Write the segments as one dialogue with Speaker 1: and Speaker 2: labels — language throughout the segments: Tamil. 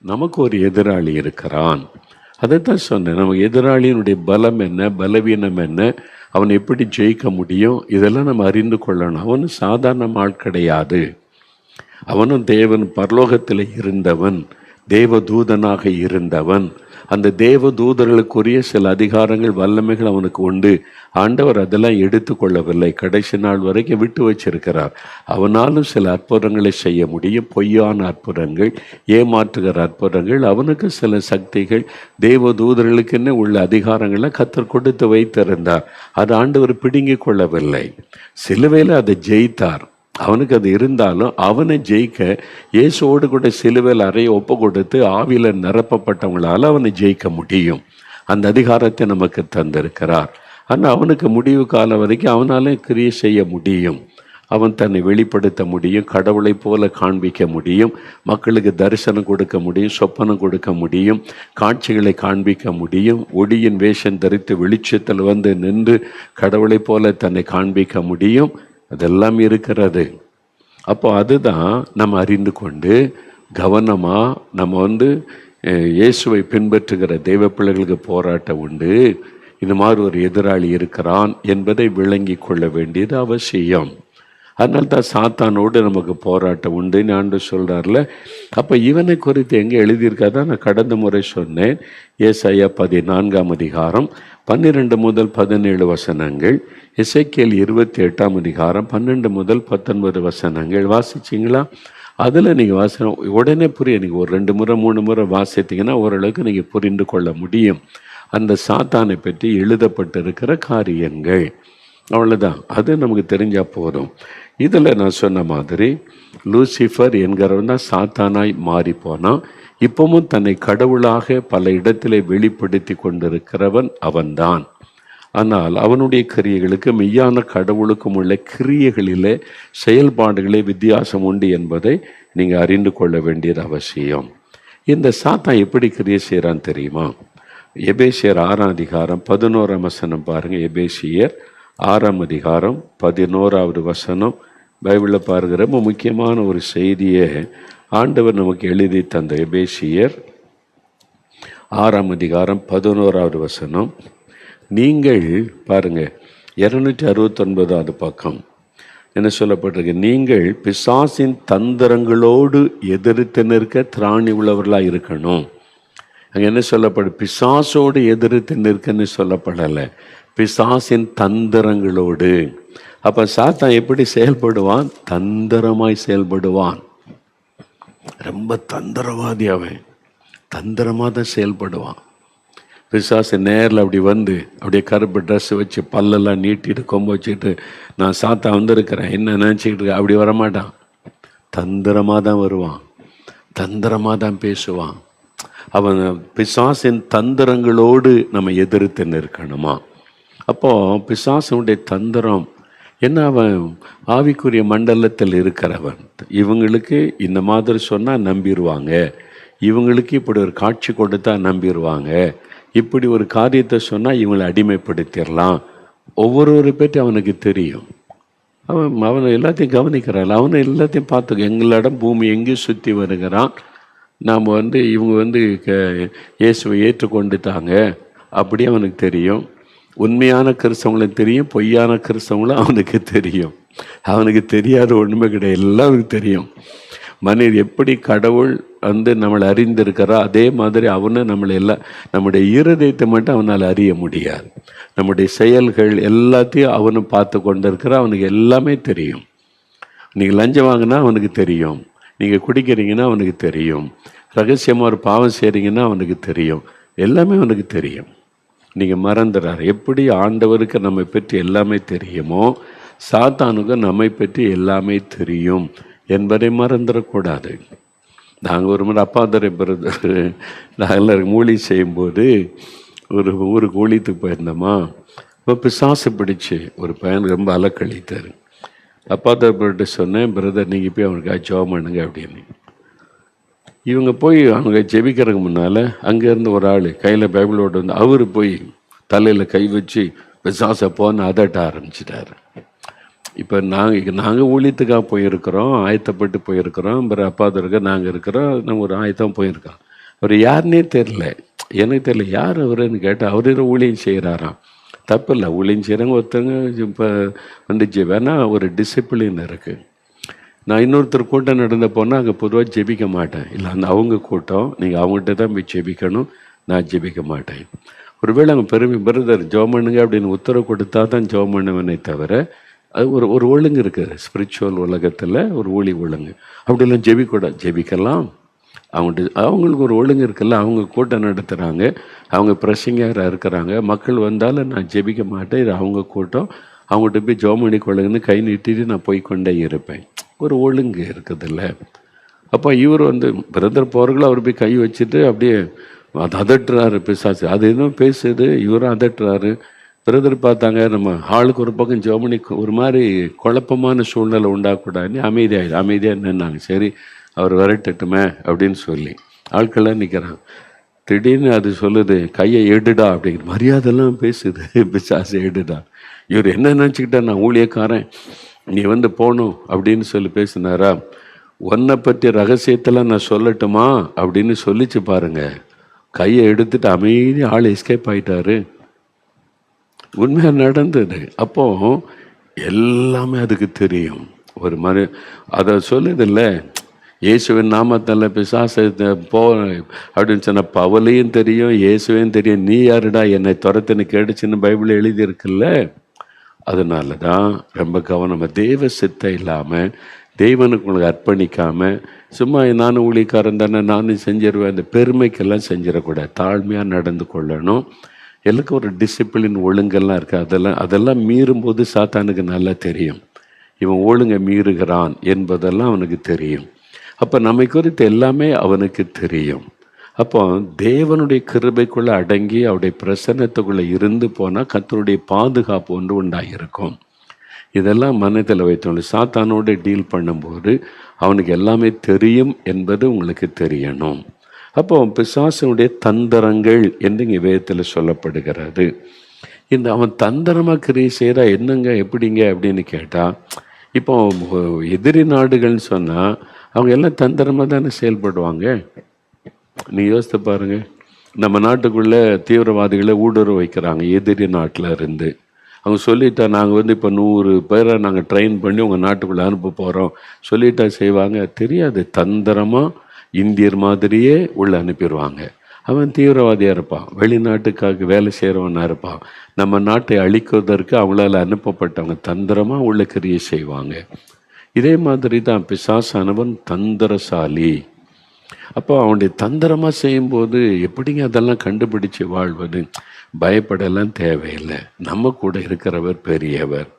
Speaker 1: நமக்கு ஒரு எதிராளி இருக்கிறான். அதைத்தான் சொன்னேன். நம்ம எதிராளியினுடைய பலம் என்ன, பலவீனம் என்ன, அவன் எப்படி ஜெயிக்க முடியும், இதெல்லாம் நம்ம அறிந்து கொள்ளணும். அவனும் சாதாரண ஆள் கிடையாது. அவனும் தேவன் பரலோகத்தில் இருந்தவன், தேவதூதனாக இருந்தவன். அந்த தேவதூதர்களுக்குரிய சில அதிகாரங்கள், வல்லமைகள் அவனுக்கு உண்டு. ஆண்டவர் அதெல்லாம் எடுத்துக்கொள்ளவில்லை. கடைசி நாள் வரைக்கும் விட்டு வச்சிருக்கிறார். அவனாலும் சில அற்புதங்களை செய்ய முடியும். பொய்யான அற்புதங்கள், ஏமாற்றுகிற அற்புதங்கள். அவனுக்கு சில சக்திகள், தேவதூதர்களுக்குன்னு உள்ள அதிகாரங்களை கர்த்தர் கொடுத்து வைத்திருந்தார். அது ஆண்டவர் பிடுங்கி கொள்ளவில்லை. சிலுவையில் அதை ஜெயித்தார். அவனுக்கு அது இருந்தாலும் அவனை ஜெயிக்க இயேசுவோடு கூட சிலுவையில் அறைய ஒப்பு கொடுத்து ஆவியில் நிரப்பப்பட்டவங்களால் அவனை ஜெயிக்க முடியும். அந்த அதிகாரத்தை நமக்கு தந்திருக்கிறார். ஆனால் அவனுக்கு முடிவு காலம் வரைக்கும் அவனாலே கிரியை செய்ய முடியும். அவன் தன்னை வெளிப்படுத்த முடியும், கடவுளை போல காண்பிக்க முடியும், மக்களுக்கு தரிசனம் கொடுக்க முடியும், சொப்பனம் கொடுக்க முடியும், காட்சிகளை காண்பிக்க முடியும், ஒளியின் வேஷம் தரித்து வெளிச்சத்தில் வந்து நின்று கடவுளை போல தன்னை காண்பிக்க முடியும். அதெல்லாம் இருக்கிறது. அப்போ அதுதான் நம்ம அறிந்து கொண்டு கவனமாக நம்ம இயேசுவை பின்பற்றுகிற தெய்வ பிள்ளைகளுக்கு போராட்டம் உண்டு. இது மாதிரி ஒரு எதிராளி இருக்கிறான் என்பதை விளங்கி கொள்ள வேண்டியது அவசியம். அதனால தான் சாத்தானோடு நமக்கு போராட்டம் உண்டுன்னு ஆண்டவர் சொல்கிறார்ல. அப்போ இவனை குறித்து எங்கே எழுதியிருக்காதான் நான் கடந்த முறை சொன்னேன். ஏசாயா 14ஆம் அதிகாரம் 12 முதல் 17 வசனங்கள், எசேக்கியேல் 28ஆம் அதிகாரம் 12 முதல் 19 வசனங்கள் வாசிச்சிங்களா? அதில் நீங்கள் வாசனம் உடனே புரியும். நீங்கள் ஒரு 2 முறை 3 முறை வாசித்தீங்கன்னா ஓரளவுக்கு நீங்கள் புரிந்து கொள்ள முடியும் அந்த சாத்தானை பற்றி எழுதப்பட்டிருக்கிற காரியங்கள். அவ்வளோதான், அது நமக்கு தெரிஞ்சால் போதும். இதில் நான் சொன்ன மாதிரி லூசிஃபர் என்கிறவன் தான் சாத்தானாய் மாறி போனான். இப்பவும் தன்னை கடவுளாக பல இடத்திலே வெளிப்படுத்தி கொண்டிருக்கிறவன் அவன்தான். ஆனால் அவனுடைய கிரியைகளுக்கு மெய்யான கடவுளுக்கும் உள்ள கிரியைகளிலே செயல்பாடுகளே வித்தியாசம் உண்டு என்பதை நீங்கள் அறிந்து கொள்ள வேண்டியது அவசியம். இந்த சாத்தான் எப்படி கிரியை செய்கிறான்னு தெரியுமா? எபேசியர் 6ஆம் அதிகாரம் 11ஆம் வசனம் பாருங்கள். எபேசியர் 6ஆம் அதிகாரம் 11வது வசனம் பைபிளில் பாருங்க. ரொம்ப முக்கியமான ஒரு செய்தியை ஆண்டவர் நமக்கு எழுதி தந்த எபேசியர் 6ஆம் அதிகாரம் 11வது வசனம். நீங்கள் பாருங்க 269வது பக்கம் என்ன சொல்லப்பட்டிருக்கு? நீங்கள் பிசாசின் தந்திரங்களோடு எதிர்த்து நிற்க திராணி உள்ளவர்களாக இருக்கணும். அங்கே என்ன சொல்லப்படு? பிசாசோடு எதிர்த்து நிற்கன்னு சொல்லப்படலை, பிசாசின் தந்திரங்களோடு. அப்போ சாத்தான் எப்படி செயல்படுவான்? தந்திரமாய் செயல்படுவான். ரொம்ப தந்திரவாதி அவன், தந்திரமாக தான் செயல்படுவான். பிசாசு நேரில் அப்படி வந்து அப்படியே கருப்பு ட்ரெஸ் வச்சு பல்லெல்லாம் நீட்டிட்டு கொம்பு வச்சுட்டு நான் சாத்தான் வந்திருக்கிறேன் என்ன நினச்சிக்கிட்டு இருக்க, அப்படி வரமாட்டான். தந்திரமாக தான் வருவான், தந்திரமாக தான் பேசுவான். அவன் பிசாசின் தந்திரங்களோடு நம்ம எதிர்த்து நிற்கணுமா? அப்போது பிசாசனுடைய தந்திரம் என்ன? அவன் ஆவிக்குரிய மண்டலத்தில் இருக்கிறவன். இவங்களுக்கு இந்த மாதிரி சொன்னால் நம்பிடுவாங்க, இவங்களுக்கு இப்படி ஒரு காட்சி கொடுத்தா நம்பிடுவாங்க, இப்படி ஒரு காரியத்தை சொன்னால் இவங்களை அடிமைப்படுத்திடலாம். ஒவ்வொருவரை பற்றி அவனுக்கு தெரியும். அவனை எல்லாத்தையும் கவனிக்கிறாள், அவனை எல்லாத்தையும் பார்த்துக்க. எங்களிடம் பூமி எங்கேயும் சுற்றி வருகிறான். நாம் இவங்க இயேசுவை ஏற்றுக்கொண்டுட்டாங்க அப்படி அவனுக்கு தெரியும். உண்மையான கிறிஸ்தவங்களும் தெரியும், பொய்யான கிறிஸ்தவங்களும் அவனுக்கு தெரியும். அவனுக்கு தெரியாத ஒன்றுமே கிடையாது, எல்லாம் அவனுக்கு தெரியும். மனிதர் எப்படி கடவுள் நம்மளை அறிந்திருக்கிறா அதே மாதிரி அவனை நம்மளை எல்லாம், நம்முடைய இருதயத்தை மட்டும் அவனால் அறிய முடியாது. நம்முடைய செயல்கள் எல்லாத்தையும் அவனு பார்த்து கொண்டு இருக்கிற, அவனுக்கு எல்லாமே தெரியும். நீங்கள் லஞ்சம் வாங்கினா அவனுக்கு தெரியும், நீங்கள் குடிக்கிறீங்கன்னா அவனுக்கு தெரியும், ரகசியமாக ஒரு பாவம் செய்கிறீங்கன்னா அவனுக்கு தெரியும், எல்லாமே அவனுக்கு தெரியும். நீங்கள் மறந்துடுறார். எப்படி ஆண்டவருக்கு நம்மை பற்றி எல்லாமே தெரியுமோ சாத்தானுக்கு நம்மை பற்றி எல்லாமே தெரியும் என்பதை மறந்துடக்கூடாது. நாங்கள் ஒரு முறை அப்பாதரை பிரதர் நாங்கள் மூலி செய்யும்போது ஒரு ஊருக்கு ஊழியத்துக்கு போயிருந்தோமா. இப்போ பிசாசு பிடிச்சி ஒரு பையன் ரொம்ப அலக்கழித்தார். அப்பாதர் பிரதர்கிட்ட சொன்னேன், பிரதர் நீங்கள் போய் அவனுக்கு ஜெபம் பண்ணுங்க அப்படின்னு. இவங்க போய் அவங்க ஜெபிக்கிறதுக்கு முன்னால் அங்கேருந்து ஒரு ஆள் கையில் பைபிளோடு அவர் போய் தலையில் கை வச்சு பிசாசை போன்னு அதட்ட ஆரம்பிச்சிட்டாரு. இப்போ நாங்கள் ஊழியத்துக்காக போயிருக்கிறோம், ஆயத்தப்பட்டு போயிருக்கிறோம். பிற அப்பாதருக்கு நாங்கள் இருக்கிறோம், நம்ம ஒரு ஆயத்தம் போயிருக்கோம். அவர் யாருன்னே தெரில, எனக்கு தெரியல யார் அவருன்னு கேட்டால் அவர் ஊழியம் செய்கிறாராம். தப்பு இல்லை, ஊழியம் செய்கிறவங்க ஒருத்தவங்க இப்போ வந்துச்சு வேணால் ஒரு டிசிப்ளின் இருக்குது. நான் இன்னொருத்தர் கூட்டம் நடந்த போனால் அங்கே பொதுவாக ஜெபிக்க மாட்டேன். இல்லை அந்த அவங்க கூட்டம், நீங்கள் அவங்ககிட்ட தான் போய் ஜெபிக்கணும், நான் ஜெபிக்க மாட்டேன். ஒருவேளை அவங்க பெருமை பிரதர் ஜெபம் பண்ணுங்க அப்படின்னு உத்தரவு கொடுத்தா தான் ஜெபம் பண்ணுவேனே தவிர, அது ஒரு ஒழுங்கு இருக்குது ஸ்பிரிச்சுவல் உலகத்தில், ஒரு ஊழி ஒழுங்கு. அப்படிலாம் ஜெபிக்கூடாது. ஜெபிக்கலாம், அவங்களுக்கு ஒரு ஒழுங்கு இருக்குல்ல. அவங்க கூட்டம் நடத்துகிறாங்க, அவங்க பிரசங்கராக இருக்கிறாங்க, மக்கள் வந்தாலும் நான் ஜெபிக்க மாட்டேன், இது அவங்க கூட்டம், அவங்ககிட்ட போய் ஜெபம் பண்ணி கொள்ளுங்கன்னு கை நீட்டிட்டு நான் போய்கொண்டே இருப்பேன். ஒரு ஒழுங்கு இருக்குதுல்ல. அப்போ இவர் பிரதர் போகிறவங்களும் அவர் போய் கை வச்சுட்டு அப்படியே அது அதட்டுறாரு பிசாசு. அது எதுவும் பேசுது, இவரும் அதட்டுறாரு. பிரதர் பார்த்தாங்க, நம்ம ஆளுக்கு ஒரு பக்கம் ஜெபம் ஒரு மாதிரி குழப்பமான சூழ்நிலை உண்டாக்கூடாதுன்னு அமைதியாக நின்னாங்க. சரி அவர் விரட்டட்டுமே அப்படின்னு சொல்லி ஆட்கள்லாம் நிற்கிறாங்க. திடீர்னு அது சொல்லுது, கையை எடுடா அப்படிங்கிற மரியாதைலாம் பேசுது. பிசாசு எடுடா. இவர் என்ன நினச்சிக்கிட்டா, நான் ஊழியக்காரன், நீ போகணும் அப்படின்னு சொல்லி பேசினாரா. உன்னை பற்றி ரகசியத்தில் நான் சொல்லட்டுமா அப்படின்னு சொல்லிச்சு பாருங்க. கையை எடுத்துட்டு அமைதி ஆள் எஸ்கேப் ஆயிட்டாரு. உண்மையாக நடந்தது. அப்போ எல்லாமே அதுக்கு தெரியும். ஒரு மாதிரி அதை சொல்லுதில்ல, இயேசுவின் நாமத்தில் பிசாசை போ அப்படின்னு சொன்ன பவுலையும் தெரியும், இயேசுவையும் தெரியும். நீ யாருடா என்னை துரத்துன்னு கேடுச்சுன்னு பைபிள் எழுதியிருக்குல்ல. அதனால தான் ரொம்ப கவனமாக தெய்வ சித்தை இல்லாமல் தெய்வனுக்கு உங்களுக்கு அர்ப்பணிக்காமல் சும்மா நானும் ஊழியக்காரன் தானே நானும் செஞ்சிருவேன், அந்த பெருமைக்கெல்லாம் செஞ்சிடக்கூடாது. தாழ்மையாக நடந்து கொள்ளணும். எல்லாருக்கும் ஒரு டிசிப்ளின் ஒழுங்கெல்லாம் இருக்குது. அதெல்லாம் மீறும்போது சாத்தானுக்கு நல்லா தெரியும், இவன் ஒழுங்கை மீறுகிறான் என்பதெல்லாம் அவனுக்கு தெரியும். அப்போ நம்மை குறித்து எல்லாமே அவனுக்கு தெரியும். அப்போ தேவனுடைய கிருபைக்குள்ளே அடங்கி அவருடைய பிரசன்னத்துக்குள்ளே இருந்து போனால் கர்த்தருடைய பாதுகாப்பு ஒன்று உண்டாகிருக்கும். இதெல்லாம் மனத்தில் வைத்தோம். சாத்தானோடு டீல் பண்ணும்போது அவனுக்கு எல்லாமே தெரியும் என்பது உங்களுக்கு தெரியணும். அப்போ பிசாசனுடைய தந்திரங்கள் என்று இங்கே வேதத்தில் சொல்லப்படுகிறது. இந்த அவன் தந்திரமாக கிரியை செய்கிறா என்னங்க எப்படிங்க அப்படின்னு கேட்டால், இப்போ எதிரி நாடுகள்னு சொன்னால் அவங்க எல்லாம் தந்திரமாக தானே செயல்படுவாங்க. நீ யோசித்து பாருங்க, நம்ம நாட்டுக்குள்ளே தீவிரவாதிகளை ஊடுருவ வைக்கிறாங்க எதிரி நாட்டில் இருந்து. அவங்க சொல்லிட்டா நாங்கள் இப்போ 100 பேரை நாங்கள் ட்ரெயின் பண்ணி உங்கள் நாட்டுக்குள்ளே அனுப்ப போகிறோம் சொல்லிட்டா செய்வாங்க. தெரியாது, தந்திரமாக இந்தியர் மாதிரியே உள்ள அனுப்பிடுவாங்க. அவன் தீவிரவாதியாக இருப்பான், வெளிநாட்டுக்காக வேலை செய்கிறவனாக இருப்பான். நம்ம நாட்டை அழிக்கிறதற்கு அவங்களால அனுப்பப்பட்டவங்க தந்திரமாக உள்ள கிரியை செய்வாங்க. இதே மாதிரி தான் பிசாசானவன் தந்திரசாலி. அப்போ அவனுடைய தந்திரமாக செய்யும்போது எப்படிங்க அதெல்லாம் கண்டுபிடிச்சு வாழ்வது? பயப்படலாம் தேவையில்லை. நம்ம கூட இருக்கிறவர் பெரியவர்.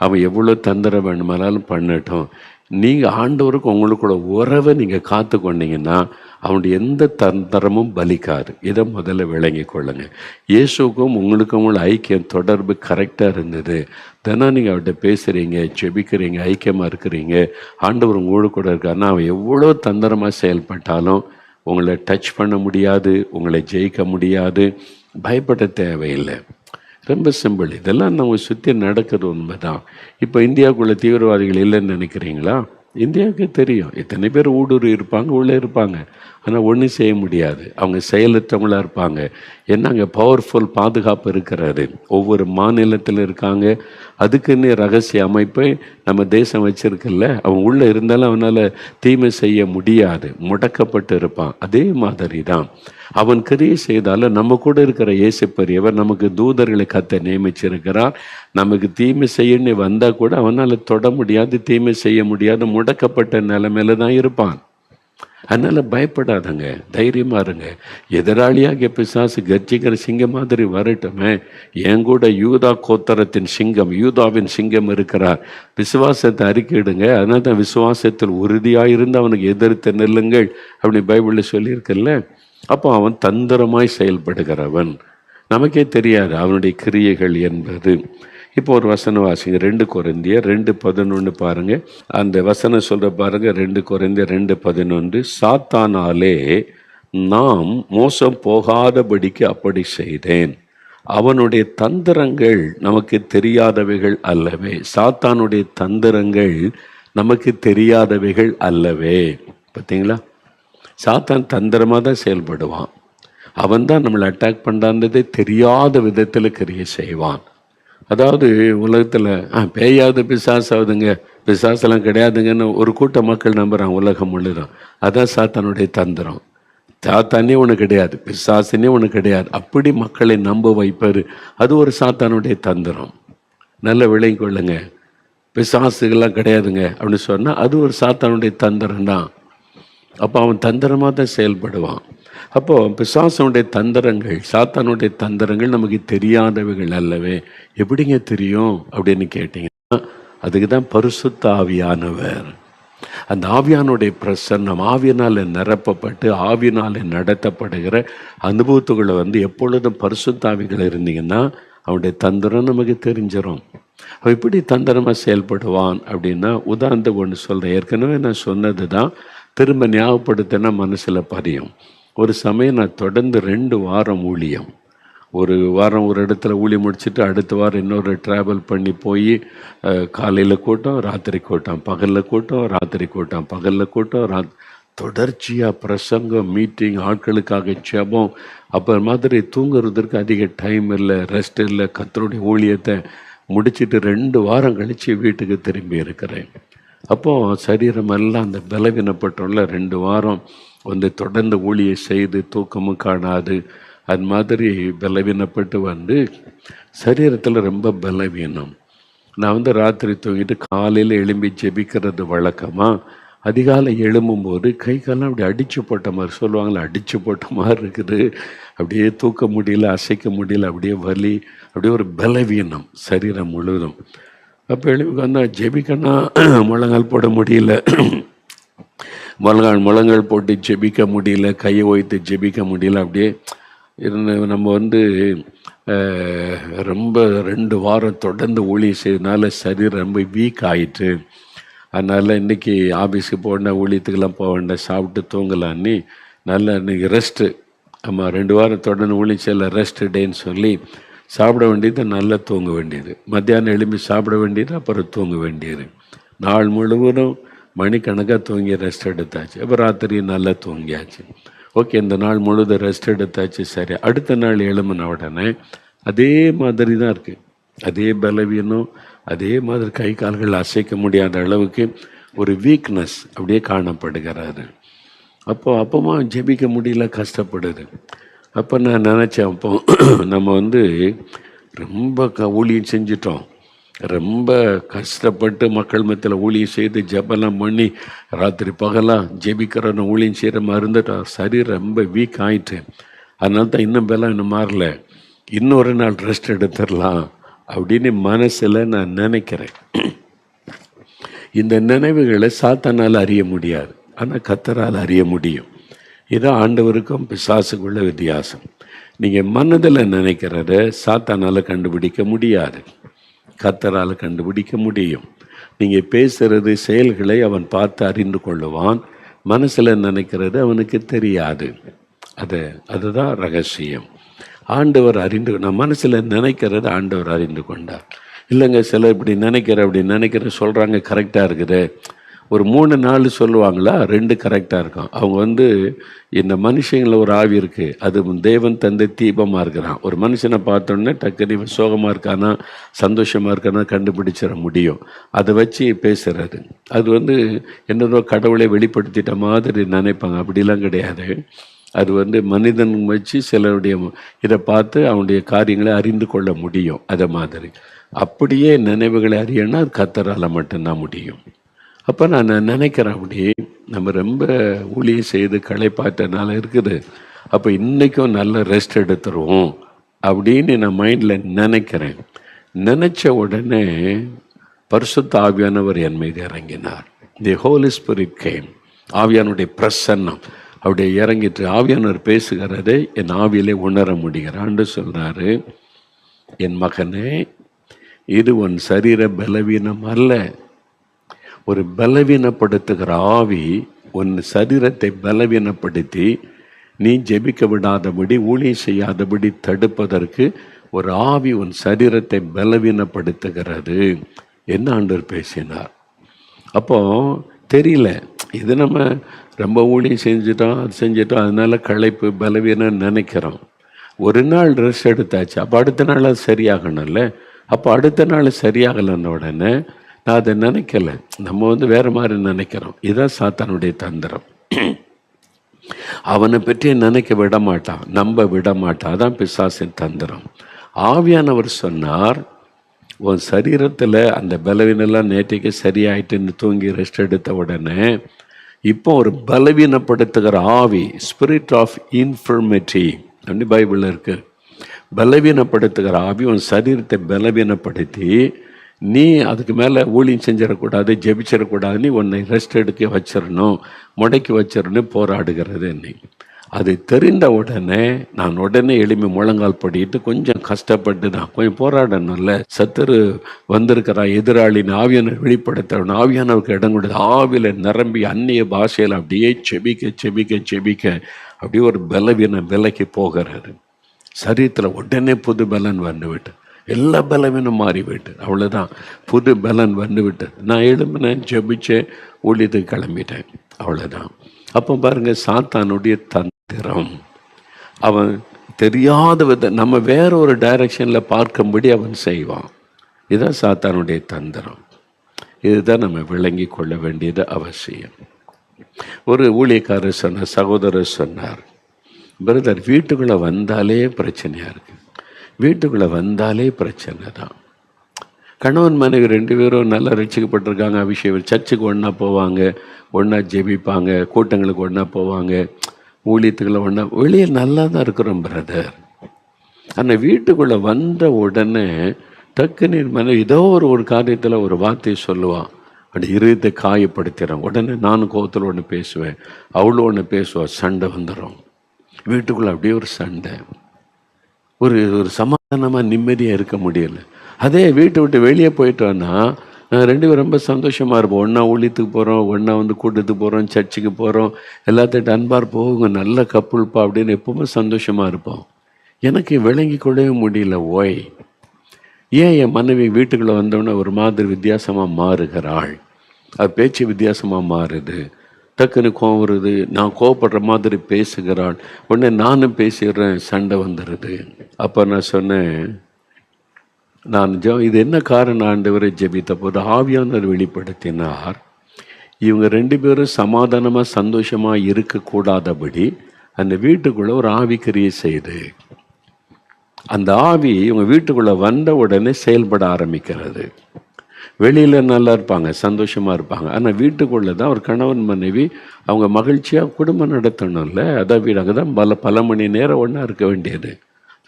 Speaker 1: அவன் எவ்வளோ தந்திரம் வேணுமானாலும் பண்ணட்டும். நீங்கள் ஆண்டவருக்கு உங்களுக்கூட உறவை நீங்கள் காத்து கொண்டீங்கன்னா அவனுடைய எந்த தந்திரமும் பலிக்காது. இதை முதல்ல விளங்கி கொள்ளுங்க. இயேசுக்கும் உங்களுக்கும் உள்ள ஐக்கியம் தொடர்பு கரெக்டாக இருந்தது. தினம் நீங்கள் அவர்கிட்ட பேசுகிறீங்க, ஜெபிக்கிறீங்க, ஐக்கியமாக இருக்கிறீங்க, ஆண்டவர் உங்களுக்கு கூட இருக்காருன்னா அவன் எவ்வளோ தந்திரமாக செயல்பட்டாலும் உங்களை டச் பண்ண முடியாது, உங்களை ஜெயிக்க முடியாது. பயப்பட தேவையில்லை. ரொம்ப சிம்பிள். இதெல்லாம் நம்ம சுற்றி நடக்கிறது உண்மைதான். இப்போ இந்தியாவுக்குள்ளே தீவிரவாதிகள் இல்லைன்னு நினைக்கிறீங்களா? இந்தியாவுக்கு தெரியும் எத்தனை பேர் ஊடுருவி இருப்பாங்க, உள்ளே இருப்பாங்க, ஆனால் ஒன்றும் செய்ய முடியாது. அவங்க செயலற்றவங்களாக இருப்பாங்க. ஏன்னா அங்கே பவர்ஃபுல் பாதுகாப்பு இருக்கிறது. ஒவ்வொரு மாநிலத்தில் இருக்காங்க. அதுக்குன்னு ரகசிய அமைப்பை நம்ம தேசம் வச்சிருக்கல. அவன் உள்ளே இருந்தாலும் அவனால் தீமை செய்ய முடியாது, முடக்கப்பட்டு இருப்பான். அதே மாதிரி தான் அவன் கிரியை செய்தாலும் நம்ம கூட இருக்கிற இயேசு பெரியவர் நமக்கு தூதர்களை கத்த நியமிச்சிருக்கிறார். நமக்கு தீமை செய்யணும்னு வந்தால் கூட அவனால் தொட முடியாது, தீமை செய்ய முடியாது, முடக்கப்பட்ட நிலைமையில தான் இருப்பான். அதனால் பயப்படாதங்க, தைரியமாக இருங்க. எதிராளியாக பிசாசு கர்ஜிக்கிற சிங்கம் மாதிரி வரட்டுமே. என் கூட யூதா கோத்தரத்தின் சிங்கம், யூதாவின் சிங்கம் இருக்கிறார். விசுவாசத்தை அறிக்கையிடுங்க. அதனால தான் விசுவாசத்தில் உறுதியாக இருந்து அவனுக்கு எதிர்த்து நில்லுங்கள் அப்படி பைபிளில் சொல்லியிருக்கல. அப்போ அவன் தந்திரமாய் செயல்படுகிறவன். நமக்கே தெரியாது அவனுடைய கிரியைகள் என்பது. இப்போ ஒரு வசனம் வாசிங்க, 2 கொரிந்தியர் 2:11 பாருங்க. அந்த வசனம் சொல்ற பாருங்க, 2 கொரிந்தியர் 2:11. சாத்தானாலே நாம் மோசம் போகாதபடிக்கு அப்படி செய்தேன். அவனுடைய தந்திரங்கள் நமக்கு தெரியாதவைகள் அல்லவே. சாத்தானுடைய தந்திரங்கள் நமக்கு தெரியாதவைகள் அல்லவே. பார்த்தீங்களா? சாத்தான் தந்திரமாக தான் செயல்படுவான். அவன் தான் நம்மளை அட்டாக் பண்ணுறான்றதே தெரியாத விதத்தில் கிரியை செய்வான். அதாவது உலகத்தில் பேயாவது பிசாசாவதுங்க, பிசாசெல்லாம் கிடையாதுங்கன்னு ஒரு கூட்ட மக்கள் நம்புகிறான் உலகம் முழுதும். அதான் சாத்தானுடைய தந்திரம். சாத்தானே ஒன்று கிடையாது, பிசாசுனே ஒன்று கிடையாது, அப்படி மக்களை நம்ப வைப்பார். அது ஒரு சாத்தானுடைய தந்திரம். நல்ல விளங்கி கொள்ளுங்க. பிசாசுகள்லாம் கிடையாதுங்க அப்படின்னு சொன்னால் அது ஒரு சாத்தானுடைய தந்திரம் தான். அப்போ அவன் தந்திரமாக தான் செயல்படுவான். அப்போது பிசாசனுடைய தந்திரங்கள், சாத்தானுடைய தந்திரங்கள் நமக்கு தெரியாதவைகள் அல்லவே. எப்படிங்க தெரியும் அப்படின்னு கேட்டிங்கன்னா, அதுக்கு தான் பரிசுத்த ஆவியானவர். அந்த ஆவியானுடைய பிரசன்னம், ஆவியினால் நிரப்பப்பட்டு ஆவியினால் நடத்தப்படுகிற அனுபவத்துகளை எப்பொழுதும் பரிசுத்த ஆவிகள் இருந்தீங்கன்னா அவனுடைய தந்திரம் நமக்கு தெரிஞ்சிடும். அவன் இப்படி தந்திரமாக செயல்படுவான் அப்படின்னா, உதாரணத்துக்கு ஒன்று சொல்கிறேன். ஏற்கனவே நான் சொன்னது தான் திரும்ப ஞாபகப்படுத்தினா மனசில் பதியும். ஒரு சமயம் நான் தொடர்ந்து 2 வாரம் ஊழியம், ஒரு வாரம் ஒரு இடத்துல ஊழியம் முடிச்சுட்டு அடுத்த வாரம் இன்னொரு ட்ராவல் பண்ணி போய் காலையில் கூட்டம், ராத்திரி கூட்டம், பகலில் கூட்டம், ராத்திரி கூட்டம், பகலில் கூட்டம், தொடர்ச்சியாக பிரசங்கம், மீட்டிங், ஆட்களுக்காக ஜெபம். அப்போ மாதிரி தூங்குறதுக்கு அதிக டைம் இல்லை, ரெஸ்ட் இல்லை. கர்த்தருடைய ஊழியத்தை முடிச்சுட்டு 2 வாரம் கழித்து வீட்டுக்கு திரும்பி இருக்கிறேன். அப்போது சரீரமெல்லாம் அந்த பலவீனப்பட்டுள்ள 2 வாரம் தொடர்ந்து ஊழியை செய்து தூக்கமும் காணாது அது மாதிரி பலவீனப்பட்டு சரீரத்தில் ரொம்ப பலவீனம். நான் ராத்திரி தூங்கிட்டு காலையில் எழும்பி ஜெபிக்கிறது வழக்கமாக. அதிகாலை எழும்பும்போது கை காலம் அப்படி அடித்து போட்ட மாதிரி சொல்லுவாங்களே, அடித்து போட்ட மாதிரி இருக்குது. அப்படியே தூக்க முடியல, அசைக்க முடியல, அப்படியே வலி, அப்படியே ஒரு பலவீனம் சரீரம் முழுவதும். அப்போ எழுப்பி ஜெபிக்கன்னா முழங்கால் போட முடியல, முழங்கால் போட்டு ஜெபிக்க முடியல, கையை வைத்து ஜெபிக்க முடியல. அப்படியே நம்ம ரொம்ப 2 வாரம் தொடர்ந்து ஊழியம் செய்யறதுனால சரீரம் ரொம்ப வீக் ஆகிட்டு. அதனால் இன்றைக்கி ஆஃபீஸுக்கு போனால் ஊழியத்துக்கெல்லாம் போக வேண்டாம், சாப்பிட்டு தூங்கலான்னு நல்லா இன்றைக்கி ரெஸ்ட்டு. ஆமாம், 2 வாரம் தொடர்ந்து ஊழியம் செய்யல, ரெஸ்ட் டேன்னு சொல்லி சாப்பிட வேண்டியது, நல்லா தூங்க வேண்டியது. மத்தியானம் எழும்பி சாப்பிட வேண்டியது, அப்புறம் தூங்க வேண்டியது. நாள் முழுவதும் மணிக்கணக்காக தூங்கி ரெஸ்ட் எடுத்தாச்சு. அப்புறம் ராத்திரி நல்லா தூங்கியாச்சு. ஓகே, இந்த நாள் முழுவதும் ரெஸ்ட் எடுத்தாச்சு. சரி, அடுத்த நாள் எழும்பின உடனே அதே மாதிரி தான் இருக்குது. அதே பலவீனம், அதே மாதிரி கை கால்கள் அசைக்க முடியாத அளவுக்கு ஒரு வீக்னஸ் அப்படியே காணப்படுகிறாரு. அப்போமா ஜெபிக்க முடியல, கஷ்டப்படுது. அப்போ நான் நினச்சேன், அப்போ நம்ம ரொம்ப ஊழியம் செஞ்சிட்டோம், ரொம்ப கஷ்டப்பட்டு மக்கள் மத்தியில் ஊழியம் செய்து ஜெபெல்லாம் பண்ணி ராத்திரி பகலாக ஜெபிக்கிறோன்னு ஊழியம் செய்கிற மாதிரி இருந்துட்டோம். சரி, ரொம்ப வீக் ஆகிட்டேன். அதனால தான் இன்னும் பலம் இன்னும் மாறல, இன்னொரு நாள் ரெஸ்ட் எடுத்துடலாம் அப்படின்னு மனசில் நான் நினைக்கிறேன். இந்த நினைவுகளை சாத்தானால் அறிய முடியாது, ஆனால் கர்த்தரால் அறிய முடியும். இதான் ஆண்டவருக்கும் பிசாசுக்குள்ள வித்தியாசம். நீங்கள் மனதில் நினைக்கிறத சாத்தானால் கண்டுபிடிக்க முடியாது, கர்த்தரால் கண்டுபிடிக்க முடியும். நீங்கள் பேசுகிறது செயல்களை அவன் பார்த்து அறிந்து கொள்ளுவான், மனசில் நினைக்கிறது அவனுக்கு தெரியாது. அதுதான் ரகசியம். ஆண்டவர் நான் மனசில் நினைக்கிறது ஆண்டவர் அறிந்து கொண்டார். இல்லைங்க, சில இப்படி நினைக்கிற சொல்கிறாங்க, கரெக்டாக இருக்குது. ஒரு 3-4 சொல்லுவாங்களா, 2 கரெக்டாக இருக்கும். அவங்க இந்த மனுஷங்களில் ஒரு ஆவி இருக்குது, அது தேவன் தந்தை தீபமாக இருக்கிறான். ஒரு மனுஷனை பார்த்தோன்னே டக்குனு சோகமாக இருக்கானா சந்தோஷமாக இருக்கானா கண்டுபிடிச்சிட முடியும். அதை வச்சு பேசுகிறது. அது என்னதோ கடவுளை வெளிப்படுத்திட்ட மாதிரி நினைப்பாங்க. அப்படிலாம் கிடையாது. அது மனிதன் வச்சு சிலருடைய இதை பார்த்து அவனுடைய காரியங்களை அறிந்து கொள்ள முடியும். அதை மாதிரி அப்படியே நினைவுகளை அறியணும்னா அது கர்த்தரால் மட்டும்தான் முடியும். அப்போ நான் நினைக்கிறேன், அப்படியே நம்ம ரொம்ப ஊழியம் செய்து களைப்பாற்றனால இருக்குது, அப்போ இன்றைக்கும் நல்ல ரெஸ்ட் எடுத்துருவோம் அப்படின்னு நான் மைண்டில் நினைக்கிறேன். நினச்ச உடனே பரிசுத்த ஆவியானவர் என் மீது இறங்கினார். தி ஹோலி ஸ்பிரிட் கேம். ஆவியானுடைய பிரசன்னம் அப்படியே இறங்கிட்டு ஆவியானவர் பேசுகிறதை என் ஆவியிலே உணர முடிகிறான்னு சொல்கிறாரு. என் மகனே, இது உன் சரீர பலவீனம் அல்ல. ஒரு பலவீனப்படுத்துகிற ஆவி உன் சரீரத்தை பலவீனப்படுத்தி நீ ஜெபிக்க விடாதபடி ஊழியம் செய்யாதபடி தடுப்பதற்கு ஒரு ஆவி உன் சரீரத்தை பலவீனப்படுத்துகிறது என்ன ஆண்டவர் பேசினார். அப்போ தெரியல, இது நம்ம ரொம்ப ஊழியம் செஞ்சுட்டோம், அது செஞ்சுட்டோம், அதனால களைப்பு பலவீனம் நினைக்கிறோம். ஒரு நாள் ரெஸ்ட் எடுத்தாச்சு, அப்போ அடுத்த நாள் அது சரியாகணும்ல. அப்போ அடுத்த நாள் சரியாகலைன்ன உடனே நான் அதை நினைக்கல, நம்ம வேற மாதிரி நினைக்கிறோம். இதுதான் சாத்தானுடைய தந்திரம். அவனை பற்றி நினைக்க விட மாட்டான், நம்ப விட மாட்டான். அதான் பிசாசின் தந்திரம். ஆவியானவர் சொன்னார், உன் சரீரத்தில் அந்த பலவீனெல்லாம் நேற்றைக்கு சரியாயிட்டுன்னு தூங்கி ரெஸ்ட் எடுத்த உடனே இப்போ ஒரு பலவீனப்படுத்துகிற ஆவி, ஸ்பிரிட் ஆஃப் இன்ஃபர்மிட்டி அப்படி பைபிளில் இருக்கு. பலவீனப்படுத்துகிற ஆவி உன் சரீரத்தை பலவீனப்படுத்தி நீ அதுக்கு மேலே ஊழியம் செஞ்சிடக்கூடாது, ஜெபிச்சிடக்கூடாது, நீ உன்னை ரெஸ்ட் எடுக்க வச்சிடணும், முடக்கி வச்சிடணும் போராடுகிறது. என்னை அது தெரிந்த உடனே நான் உடனே எளிமை முழங்கால் படிட்டு கொஞ்சம் கஷ்டப்பட்டு தான் கொஞ்சம் போராடணும்ல. சத்துரு வந்திருக்கிறா, எதிராளின்னு ஆவியான வெளிப்படுத்தணும், ஆவியானவருக்கு இடம் கொடுத்து ஆவியில் நிரம்பி அந்நிய பாஷையில் அப்படியே செபிக்க செபிக்க செபிக்க அப்படியே ஒரு பலவீனம் விலைக்கு போகிறாரு. சரீரத்தில் உடனே புது பலன் வந்துவிட்டு, எல்லா பலவீனம் மாறிவிட்டு, அவ்வளோதான், புது பலன் வந்துவிட்டு. நான் எழும்பினேன், ஜெபிச்சேன், ஊழியத்துக்கு கிளம்பிட்டேன், அவ்வளோதான். அப்போ பாருங்கள், சாத்தானுடைய தந்திரம். அவன் தெரியாத வித நம்ம வேற ஒரு டைரக்ஷனில் பார்க்கும்படி அவன் செய்வான். இதுதான் சாத்தானுடைய தந்திரம். இதுதான் நம்ம விளங்கி கொள்ள வேண்டியது அவசியம். ஒரு ஊழியக்காரர் சொன்னார், சகோதரர் சொன்னார், பிரதர் வீட்டுக்குள்ளே வந்தாலே பிரச்சனையாக இருக்குது, வீட்டுக்குள்ளே வந்தாலே பிரச்சனை தான். கணவன் மனைவி 2 பேரும் நல்லா ரட்சிக்கப்பட்டிருக்காங்க, அபிஷேகம், சர்ச்சுக்கு ஒன்றா போவாங்க, ஒன்றா ஜெபிப்பாங்க, கூட்டங்களுக்கு ஒன்றா போவாங்க, ஊழியத்துக்குள்ள ஒன்றா, வெளியே நல்லா தான் இருக்கிறோம் பிரதர். ஆனால் வீட்டுக்குள்ளே வந்த உடனே டக்குன்னு மனைவி ஏதோ ஒரு காரியத்தில் ஒரு வார்த்தையை சொல்லுவான், அப்படி இருதயத்தை காயப்படுத்திடும். உடனே நானும் கோவத்தில் ஒன்று பேசுவேன், அவளும் ஒன்று பேசுவாள், சண்டை வந்துடும் வீட்டுக்குள்ளே. அப்படியே ஒரு சண்டை, ஒரு சமாதானமாக நிம்மதியாக இருக்க முடியல. அதே வீட்டை விட்டு வெளியே போயிட்டோன்னா 2 பேரும் ரொம்ப சந்தோஷமாக இருப்போம். ஒன்றா ஊழியத்துக்கு போகிறோம், ஒன்றா கூட்டத்துக்கு போகிறோம், சர்ச்சுக்கு போகிறோம், எல்லாத்திட்ட அன்பாக இருப்போம், இவங்க நல்ல கப்புள்ப்பா அப்படின்னு எப்பவுமே சந்தோஷமாக இருப்போம். எனக்கு விளங்கி கொள்ளவே முடியல, ஓய் ஏன் என் மனைவி வீட்டுக்குள்ளே வந்தோடனே ஒரு மாதிரி வித்தியாசமாக மாறுகிறாள், அது பேச்சு வித்தியாசமாக மாறுது, டக்குன்னு கோவம் வருது, நான் கோவப்படுற மாதிரி பேசுகிறாள், உடனே நானும் பேசிடுறேன், சண்டை வந்துடுது. அப்போ நான் சொன்னேன், இது என்ன காரணம் ஆண்டவரை ஜெபித்த போது ஆவியானவர் வெளிப்படுத்தினார், இவங்க 2 பேரும் சமாதானமாக சந்தோஷமாக இருக்கக்கூடாதபடி அந்த வீட்டுக்குள்ளே ஒரு ஆவி கிரியை செய்து, அந்த ஆவி இவங்க வீட்டுக்குள்ளே வந்த உடனே செயல்பட ஆரம்பிக்கிறது. வெளியில் நல்லா இருப்பாங்க, சந்தோஷமாக இருப்பாங்க, ஆனால் வீட்டுக்குள்ளே தான் ஒரு கணவன் மனைவி அவங்க மகிழ்ச்சியாக குடும்பம் நடத்தணும்ல. அதான் வீடு, அங்கே தான் பல மணி நேரம் ஒன்றா இருக்க வேண்டியது.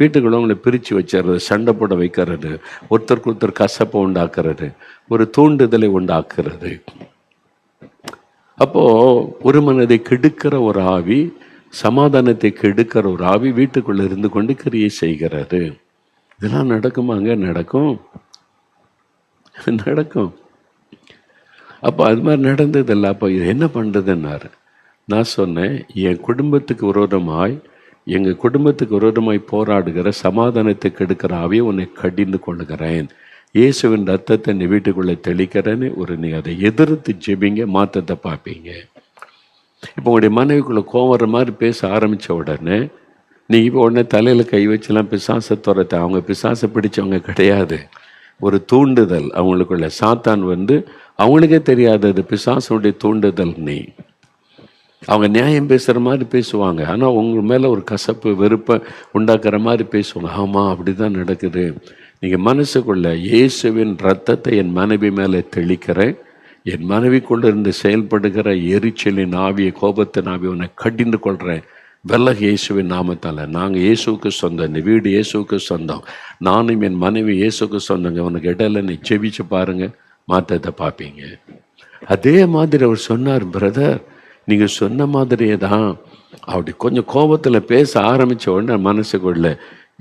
Speaker 1: வீட்டுக்குள்ளே அவங்களை பிரித்து வச்சிடுறது, சண்டை போட வைக்கிறது, ஒருத்தருக்கு ஒருத்தர் கசப்பை உண்டாக்குறது, ஒரு தூண்டுதலை உண்டாக்குறது. அப்போது ஒரு மனதை கெடுக்கிற ஒரு ஆவி, சமாதானத்தை கெடுக்கிற ஒரு ஆவி வீட்டுக்குள்ளே இருந்து கொண்டு கிரியை செய்கிறது. இதெல்லாம் நடக்குமாங்க? நடக்கும். அப்போ அது மாதிரி நடந்ததில்லை. அப்போ இது என்ன பண்ணுறதுன்னாரு. நான் சொன்னேன், என் குடும்பத்துக்கு விரோதமாய், எங்கள் குடும்பத்துக்கு விரோதமாய் போராடுகிற சமாதானத்தை கெடுக்கிற ஆவியை உன்னை கடிந்து கொள்ளுகிறேன், இயேசுவின் ரத்தத்தை நீ வீட்டுக்குள்ளே தெளிக்கிறேன்னு நீ அதை எதிர்த்து ஜெபிங்க, மாற்றத்தை பார்ப்பீங்க. இப்போ உங்களுடைய மனைவிக்குள்ளே கோவம் வர மாதிரி பேச ஆரம்பித்த உடனே நீங்கள் இப்போ உடனே தலையில் கை வச்செல்லாம் பிசாசை துரத்த, அவங்க பிசாசை பிடிச்சவங்க கிடையாது. ஒரு தூண்டுதல் அவங்களுக்குள்ள, சாத்தான் அவங்களுக்கே தெரியாதது பிசாசுடைய தூண்டுதல். அவங்க நியாயம் பேசுகிற மாதிரி பேசுவாங்க, ஆனால் உங்க மேலே ஒரு கசப்பு வெறுப்பை உண்டாக்குற மாதிரி பேசுவாங்க. ஆமாம், அப்படி தான் நடக்குது. நீங்கள் மனசுக்குள்ள இயேசுவின் ரத்தத்தை என் மனைவி மேலே தெளிக்கிறேன், என் மனைவிக்குள்ளே இருந்து செயல்படுகிற எரிச்சலின் ஆவியை, கோபத்தின் ஆவியை உன்னை கடிந்து கொள்கிறேன், வெள்ளக இயேசுவின் நாமத்தால். நாங்கள் இயேசுவுக்கு சொந்தம், இந்த வீடு இயேசுவுக்கு சொந்தம், நானும் என் மனைவி இயேசுக்கு சொந்தங்க, உனக்கு இடையில நீ செவிச்சு பாருங்கள், மாற்றத்தை பார்ப்பீங்க. அதே மாதிரி அவர் சொன்னார், பிரதர் நீங்கள் சொன்ன மாதிரியே தான். அப்படி கொஞ்சம் கோபத்தில் பேச ஆரம்பித்த உடனே மனசுக்குள்ள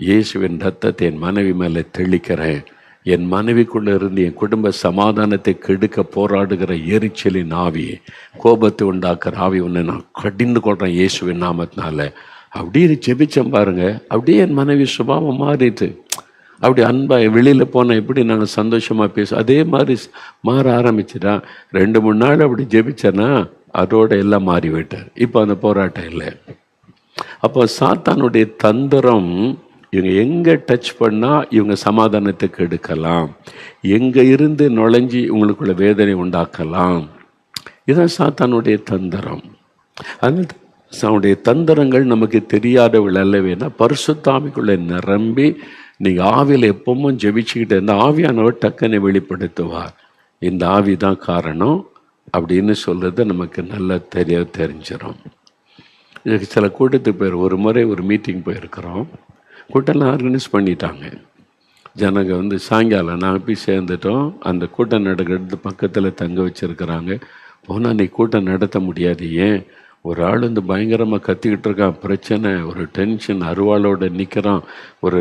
Speaker 1: இயேசுவின் ரத்தத்தை என் மனைவி மேலே தெளிக்கிறேன், என் மனைவிக்குள்ளே இருந்து என் குடும்ப சமாதானத்தை கெடுக்க போராடுகிற எரிச்சலின் ஆவி, கோபத்தை உண்டாக்குற ஆவி உன்னை நான் கடிந்து கொள்கிறேன் இயேசுவின் நாமத்தினால. அப்படியே ஜெபிச்சேன் பாருங்க, அப்படியே என் மனைவி சுபாவம் மாறிட்டு, அப்படி அன்பாக வெளியில் போனால் எப்படி நாங்கள் சந்தோஷமாக பேசுவோம், அதே மாதிரி மாற ஆரம்பிச்சுட்டான். 2-3 நாள் அப்படி ஜெபிச்சேன்னா அதோட எல்லாம் மாறிவிட்டார். இப்போ அந்த போராட்டம் இல்லை. அப்போ சாத்தானுடைய தந்திரம், இவங்க எங்கே டச் பண்ணால் இவங்க சமாதானத்துக்கு எடுக்கலாம், எங்கே இருந்து நுழைஞ்சி இவங்களுக்குள்ள வேதனை உண்டாக்கலாம். இதுதான் சாத்தானுடைய தந்திரம். அந்த அவனுடைய தந்திரங்கள் நமக்கு தெரியாதவள் அல்லவேனா, பரிசுத்தாவிக்குள்ளே நிரம்பி நீங்கள் ஆவியில் எப்பவும் ஜெபிச்சுக்கிட்டு இருந்தால் ஆவியானவர் டக்குன்னு வெளிப்படுத்துவார். இந்த ஆவி தான் காரணம் அப்படின்னு சொல்கிறது நமக்கு நல்லா தெரிஞ்சிடும். இதுக்கு சில கூட்டத்துக்கு ஒரு முறை ஒரு மீட்டிங் போயிருக்கிறோம். கூட்டம்லாம் ஆர்கனைஸ் பண்ணிட்டாங்க. ஜனங்க சாயங்காலம் நாங்கள் போய் சேர்ந்துட்டோம். அந்த கூட்டம் நடக்கிறது பக்கத்தில் தங்க வச்சுருக்கிறாங்க. போனால் நீ கூட்டம் நடத்த முடியாது. ஏன்? ஒரு ஆள் பயங்கரமாக கத்திக்கிட்டு இருக்கான், பிரச்சனை, ஒரு டென்ஷன், அருவாளோடு நிற்கிறான். ஒரு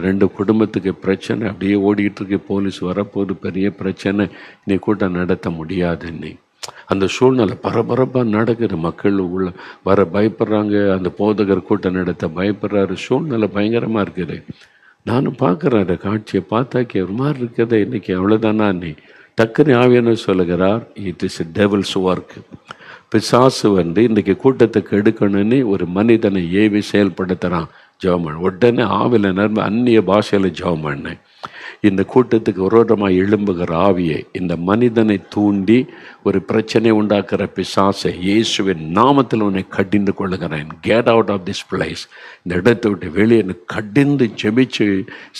Speaker 1: ரெண்டு குடும்பத்துக்கு பிரச்சனை அப்படியே ஓடிக்கிட்டு இருக்கு. போலீஸ் வரப்போது, பெரிய பிரச்சனை, நீ கூட்டம் நடத்த முடியாதுன்னு. அந்த சூழ்நிலை பரபரப்பாக நடக்குது. மக்கள் உள்ள வர பயப்படுறாங்க. அந்த போதகர் கூட்டம் நடத்த பயப்படுறாரு. சூழ்நிலை பயங்கரமாக இருக்குது. நானும் பார்க்குறேன் அந்த காட்சியை. பார்த்தாக்கி ஒரு மாதிரி இருக்குது. இன்றைக்கி அவ்வளோதானா நீ டக்குன்னு ஆவியான சொல்லுகிறார், இட் இஸ் டெவில்ஸ் ஒர்க். பிசாசு இன்றைக்கி கூட்டத்துக்கு எடுக்கணும்னு ஒரு மனிதனை ஏவி செயல்படுத்துகிறான். ஜெபம் உடனே ஆவில நர்ம அந்நிய பாஷையில் ஜெபம் பண்ணேன். இந்த கூட்டத்துக்கு விரோதமாக எழும்புகிற ஆவியை, இந்த மனிதனை தூண்டி ஒரு பிரச்சனை உண்டாக்குற பிசாசை இயேசுவின் நாமத்தில் உன்னை கடிந்து கொள்ளுகிறேன். Get out of this place. இந்த இடத்தை விட்டு வெளியே கடிந்து ஜெபிச்சு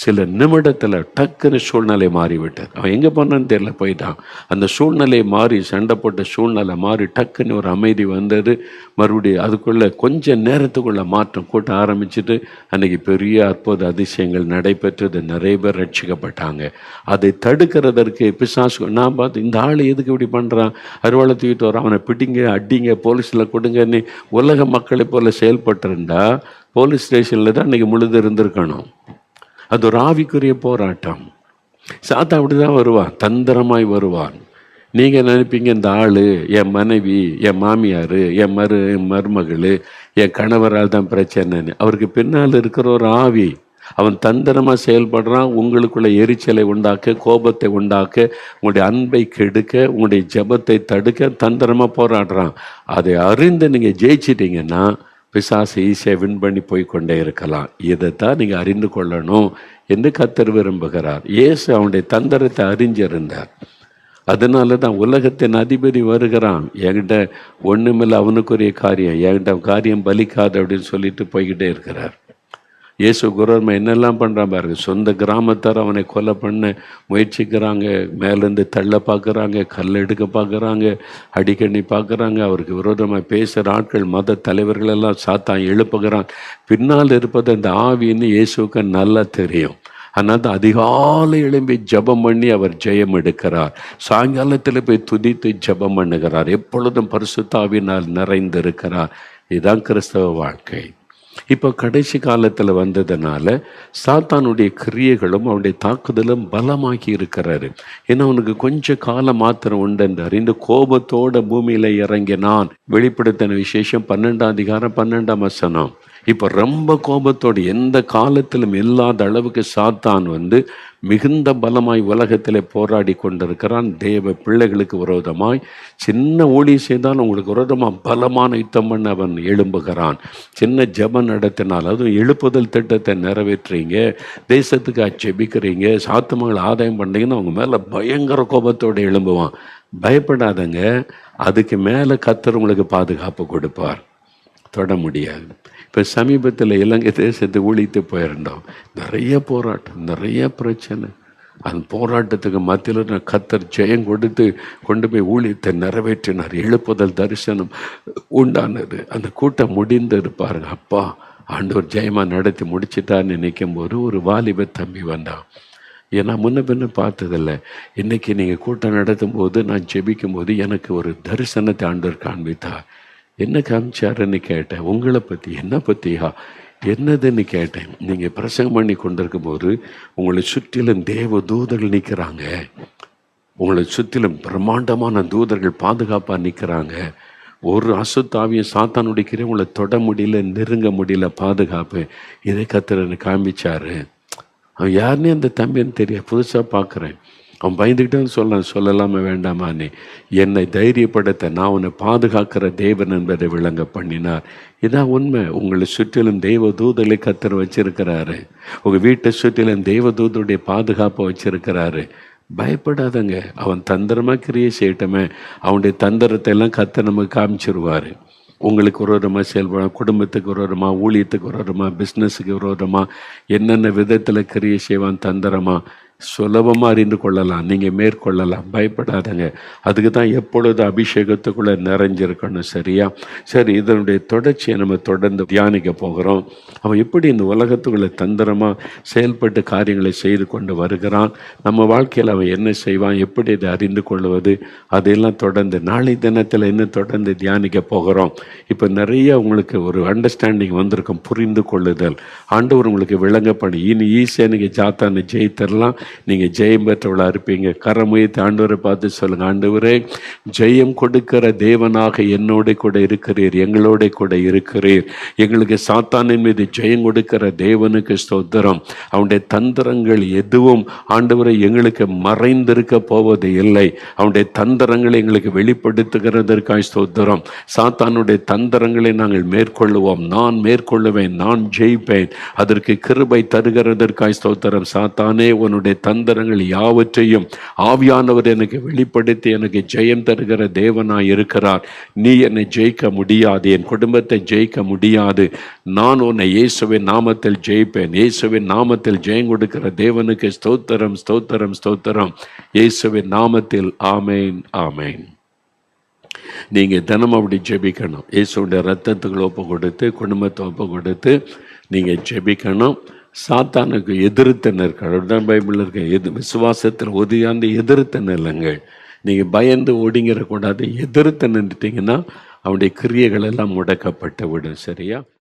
Speaker 1: சில நிமிடத்தில் டக்குன்னு சூழ்நிலை மாறிவிட்டார். அவன் எங்கே போனான்னு தெரியல, போயிட்டான். அந்த சூழ்நிலை மாறி, சண்டை போட்ட சூழ்நிலை மாறி டக்குன்னு ஒரு அமைதி வந்தது. மறுபடியும் அதுக்குள்ளே கொஞ்சம் நேரத்துக்குள்ளே மாற்றம் கூட்ட ஆரம்பிச்சுட்டு அன்றைக்கி பெரிய அற்புத அதிசயங்கள் நடைபெற்றது. நிறைய பேர் ரட்சிக்கப்பட்டாங்க. அதை தடுக்கிறதற்கு பிசாசு, நான் பார்த்து இந்த ஆள் எதுக்கு இப்படி பண்ணுறான், அருவாளை தூக்கிட்டு வரான், அவனை பிடிங்க, அடிங்க, போலீஸில் கொடுங்கன்னு உலக மக்களை போல செயல்பட்டிருந்தா போலீஸ் ஸ்டேஷனில் தான் அன்றைக்கி முழுது இருந்திருக்கணும். அது ஒரு ஆவிக்குரிய போராட்டம். சாத்தா அப்படி தான் வருவான், தந்திரமாய் வருவான். நீங்கள் நினைப்பீங்க இந்த ஆள் என் மனைவி, என் மாமியார், என் மருமகள், என் கணவரால் தான் பிரச்சனைன்னு. அவருக்கு பின்னால் இருக்கிற ஒரு ஆவி, அவன் தந்திரமாக செயல்படுறான். உங்களுக்குள்ள எரிச்சலை உண்டாக்க, கோபத்தை உண்டாக்க, உங்களுடைய அன்பை கெடுக்க, உங்களுடைய ஜெபத்தை தடுக்க தந்திரமாக போராடுறான். அதை அறிந்து நீங்கள் ஜெயிச்சிட்டிங்கன்னா பிசாசு ஈஸியாக வின் பண்ணி போய்கொண்டே இருக்கலாம். இதைத்தான் நீங்கள் அறிந்து கொள்ளணும் என்று கர்த்தர் விரும்புகிறார். இயேசு அவனுடைய தந்திரத்தை அறிஞ்சிருந்தார். அதனால தான் உலகத்தின் அதிபதி வருகிறான். என்கிட்ட ஒன்றுமில்லை, அவனுக்குரிய காரியம், என்கிட்ட காரியம் பலிக்காது அப்படின்னு சொல்லிட்டு போய்கிட்டே இருக்கிறார். இயேசு குரர்மை என்னெல்லாம் பண்ணுறான் பாருங்க. சொந்த கிராமத்தார் அவனை கொலை பண்ண முயற்சிக்கிறாங்க, மேலேருந்து தள்ள பார்க்குறாங்க, கல் எடுக்க பார்க்குறாங்க, அடிக்கண்ணி பார்க்குறாங்க. அவருக்கு விரோதமாக பேசுகிற ஆட்கள், மத தலைவர்களெல்லாம் சாத்தான் எழுப்புகிறான். பின்னால் இருப்பது அந்த ஆவின்னு இயேசுக்கு நல்லா தெரியும். அதனால் தான் அதிகாலை எழும்பி ஜெபம் பண்ணி அவர் ஜெயம் எடுக்கிறார். சாயங்காலத்தில் போய் துதித்து ஜெபம் பண்ணுகிறார். எப்பொழுதும் பரிசுத்த ஆவியினால் நிறைந்திருக்கிறார். இதுதான் கிறிஸ்தவ வாழ்க்கை. இப்போ கடைசி காலத்தில் வந்ததுனால சாத்தானுடைய கிரியைகளும் அவனுடைய தாக்குதலும் பலமாக்கி இருக்கிறாரு. ஏன்னா அவனுக்கு கொஞ்சம் காலம் மாத்திரம் உண்டென்றார். இந்த கோபத்தோட பூமியில இறங்கினான். வெளிப்படுத்தின விசேஷம் 12:12 இப்போ ரொம்ப கோபத்தோடு, எந்த காலத்திலும் இல்லாத அளவுக்கு சாத்தான் மிகுந்த பலமாய் உலகத்திலே போராடி கொண்டிருக்கிறான். தேவ பிள்ளைகளுக்கு விரோதமாய் சின்ன ஊழியம் செய்தால் உங்களுக்கு விரோதமாக பலமான யுத்தம் பண்ண அவன் எழும்புகிறான். சின்ன ஜெபம் நடத்தினால், அதுவும் எழுப்புதல் திட்டத்தை நிறைவேற்றுறீங்க, தேசத்துக்கு ஜெபிக்கிறீங்க, சாத்துமங்களை ஆதாயம் பண்ணுறீங்கன்னா அவங்க மேலே பயங்கர கோபத்தோடு எழும்புவான். பயப்படாதங்க, அதுக்கு மேலே கர்த்தர் உங்களுக்கு பாதுகாப்பு கொடுப்பார். தொட முடியாது. இப்போ சமீபத்தில் இலங்கை தேசத்தை ஊழித்து போயிருந்தோம். நிறைய போராட்டம், நிறைய பிரச்சனை. அந்த போராட்டத்துக்கு மத்தியில் கர்த்தர் ஜெயம் கொடுத்து கொண்டு போய் ஊழியத்தை நிறைவேற்றினார். எழுப்புதல் தரிசனம் உண்டானது. அந்த கூட்டம் முடிந்தது பாருங்க. அப்பா, ஆண்டவர் ஜெயமாக நடத்தி முடிச்சிட்டான்னு நினைக்கும் போது ஒரு வாலிப தம்பி வந்தான். ஏன்னா முன்ன பின்ன பார்த்ததில்லை. இன்றைக்கி நீங்கள் கூட்டம் நடத்தும் போது, நான் ஜெபிக்கும் போது எனக்கு ஒரு தரிசனத்தை ஆண்டவர் காண்பித்தார். என்ன காமிச்சாருன்னு கேட்டேன். உங்களை பற்றி. என்ன பற்றியா? என்னதுன்னு கேட்டேன். நீங்கள் பிரசங்கம் பண்ணி கொண்டிருக்கும் போது உங்களை சுற்றிலும் தேவ தூதர்கள் நிற்கிறாங்க. உங்களை சுற்றிலும் பிரம்மாண்டமான தூதர்கள் பாதுகாப்பாக நிற்கிறாங்க. ஒரு அசுத்தாவியும் சாத்தானுடைய கிரியை உங்களை தொட முடியல, நெருங்க முடியல, பாதுகாப்பு. இதை கர்த்தர் காமிச்சாரு. அவன் யாருன்னே அந்த தம்பின்னு தெரியாது, புதுசாக பார்க்குறேன். அவன் பயந்துக்கிட்டான்னு சொல்லலாமா வேண்டாமான்னு. என்னை தைரியப்படுத்த நான் உன்னை பாதுகாக்கிற தேவன் என்பதை விளங்க பண்ணினார். இதான் உண்மை. உங்களை சுற்றிலும் தெய்வ தூதலை கர்த்தர் வச்சிருக்கிறாரு. உங்கள் வீட்டை சுற்றிலும் தெய்வ தூதருடைய பாதுகாப்பை வச்சிருக்கிறாரு. பயப்படாதங்க. அவன் தந்திரமாக கிரியை செய்யட்டமே. அவனுடைய தந்திரத்தை எல்லாம் கர்த்தர் நமக்கு காமிச்சிருவார். உங்களுக்கு விரோதமாக செயல்படும், குடும்பத்துக்கு விரோதமாக, ஊழியத்துக்கு விரோதமாக, பிஸ்னஸுக்கு விரோதமாக என்னென்ன விதத்தில் கிரியை செய்வான் தந்திரமாக சுலபமாக அறிந்து கொள்ளலாம். நீங்கள் மேற்கொள்ளலாம். பயப்படாதங்க. அதுக்கு தான் எப்பொழுது அபிஷேகத்துக்குள்ளே நிறைஞ்சிருக்கணும். சரியா? சரி, இதனுடைய தொடர்ச்சியை நம்ம தொடர்ந்து தியானிக்க போகிறோம். அவன் எப்படி இந்த உலகத்துக்குள்ளே தந்திரமாக செயல்பட்டு காரியங்களை செய்து கொண்டு வருகிறான், நம்ம வாழ்க்கையில் அவன் என்ன செய்வான், எப்படி இதை அறிந்து கொள்வது, அதையெல்லாம் தொடர்ந்து நாளை தினத்தில் இன்னும் தொடர்ந்து தியானிக்க போகிறோம். இப்போ நிறைய உங்களுக்கு ஒரு அண்டர்ஸ்டாண்டிங் வந்திருக்கும், புரிந்து கொள்ளுதல். ஆண்டவர் உங்களுக்கு விளங்க பண்ணி இனி ஈஸியாக நீங்கள் ஜாத்தானை ஜெயித்தரலாம். நீங்கள் ஜெயம் பெற்றவளாக இருப்பீங்க. கரமுயர்த்தி ஆண்டவரை பார்த்து சொல்லுங்கள், ஆண்டவரே, ஜெயம் கொடுக்கிற தேவனாக என்னோட கூட இருக்கிறீர், எங்களோட கூட இருக்கிறீர். எங்களுக்கு சாத்தானின் மீது ஜெயம் கொடுக்கிற தேவனுக்கு ஸ்தோத்திரம். அவனுடைய தந்திரங்கள் எதுவும் ஆண்டவரை எங்களுக்கு மறைந்திருக்க போவது இல்லை. அவனுடைய தந்திரங்களை எங்களுக்கு வெளிப்படுத்துகிறதற்காக ஸ்தோத்திரம். சாத்தானுடைய தந்திரங்களை நாங்கள் மேற்கொள்ளுவோம். நான் மேற்கொள்ளுவேன், நான் ஜெயிப்பேன். அதற்கு கிருபை தருகிறதற்காக ஸ்தோத்திரம். சாத்தானே, உன்னுடைய தந்திரங்கள் யாவற்றையும் ஆவியானவர் எனக்கு வெளிப்படுத்தி எனக்கு ஜெயம் தருகிற தேவனாய் இருக்கிறார். நீ என்னை ஜெயிக்க முடியாது, என் குடும்பத்தை ஜெயிக்க முடியாது. நான் உன்னை இயேசுவின் நாமத்தில் ஜெயிப்பேன். இயேசுவின் நாமத்தில் ஜெயம் கொடுக்கிற தேவனுக்கு ஸ்தோத்திரம், ஸ்தோத்திரம், ஸ்தோத்திரம். இயேசுவின் நாமத்தில் ஆமேன், ஆமேன். நீங்கள் தினமும் அப்படி ஜெபிக்கணும். இயேசுடைய ரத்தத்துக்கு ஒப்பு கொடுத்து, குடும்பத்தை ஒப்பு கொடுத்து நீங்கள் ஜெபிக்கணும். சாத்தானுக்கு எதிர்த்து நிற்க பைபிள் இருக்க விசுவாசத்தில் உதயாந்து எதிர்த்து நில்லுங்கள். நீங்கள் பயந்து ஒடுங்கிடக்கூடாது. எதிர்த்து நின்றுட்டீங்கன்னா அவனுடைய கிரியைகள் எல்லாம் முடக்கப்பட்டு விடும். சரியா?